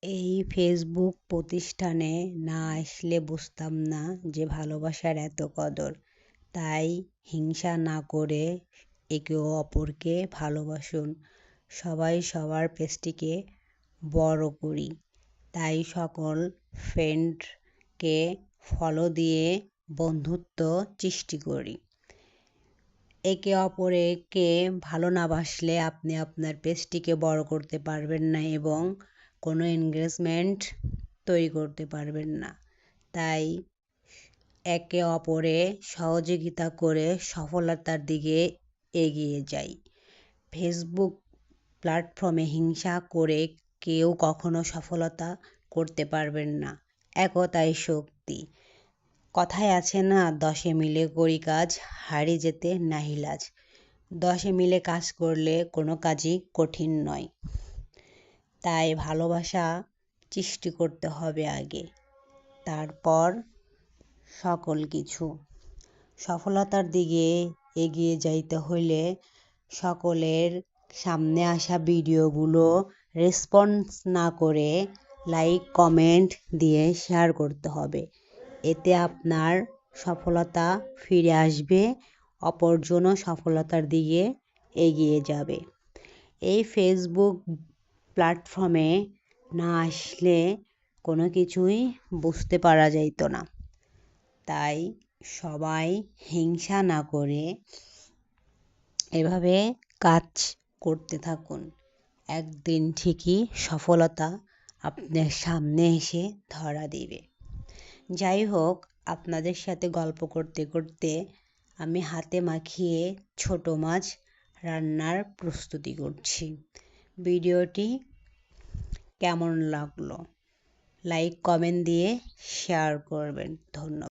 এই ফেসবুক প্রতিষ্ঠানে না আসলে বুঝতাম না যে ভালোবাসার এত কদর। তাই হিংসা না করে একে অপরকে ভালোবাসুন। সবাই সবার পেজটিকে বড় করি। তাই সকল ফ্রেন্ডকে ফলো দিয়ে বন্ধুত্ব সৃষ্টি করি। একে অপরকে ভালো না বাসলে আপনি আপনার পেজটিকে বড় করতে পারবেন না এবং কোনো এনগেজমেন্ট তৈরি করতে পারবেন না। তাই একে অপরে সহযোগিতা করে সফলতার দিকে এগিয়ে যাই। ফেসবুক প্ল্যাটফর্মে হিংসা করে কেউ কখনো সফলতা করতে পারবেন না। একতাই শক্তি। কথায় আছে না, 10 মিলে করি কাজ, হারি যেতে নাহি লাজ। 10 মিলে কাজ করলে কোনো কাজই কঠিন নয়। তাই ভালোবাসা সৃষ্টি করতে হবে আগে, তারপর সকল কিছু। সফলতার দিকে এগিয়ে যাইতে হলে সকলের সামনে আসা ভিডিওগুলো রেসপন্স না করে লাইক কমেন্ট দিয়ে শেয়ার করতে হবে। এতে আপনার সফলতা ফিরে আসবে, অপরজনও সফলতার দিকে এগিয়ে যাবে। এই ফেসবুক প্ল্যাটফর্মে না আসলে কোনো কিছুই বুঝতে পারা যাইত না। তাই সবাই হিংসা না করে এভাবে কাজ করতে থাকুন। একদিন ঠিকই সফলতা আপনার সামনে এসে ধরা দিবে। যাই হোক, আপনাদের সাথে গল্প করতে করতে আমি হাতে মাখিয়ে ছোট মাছ রান্নার প্রস্তুতি করছি। ভিডিওটি কেমন লাগলো? লাইক কমেন্ট দিয়ে শেয়ার করবেন। ধন্যবাদ।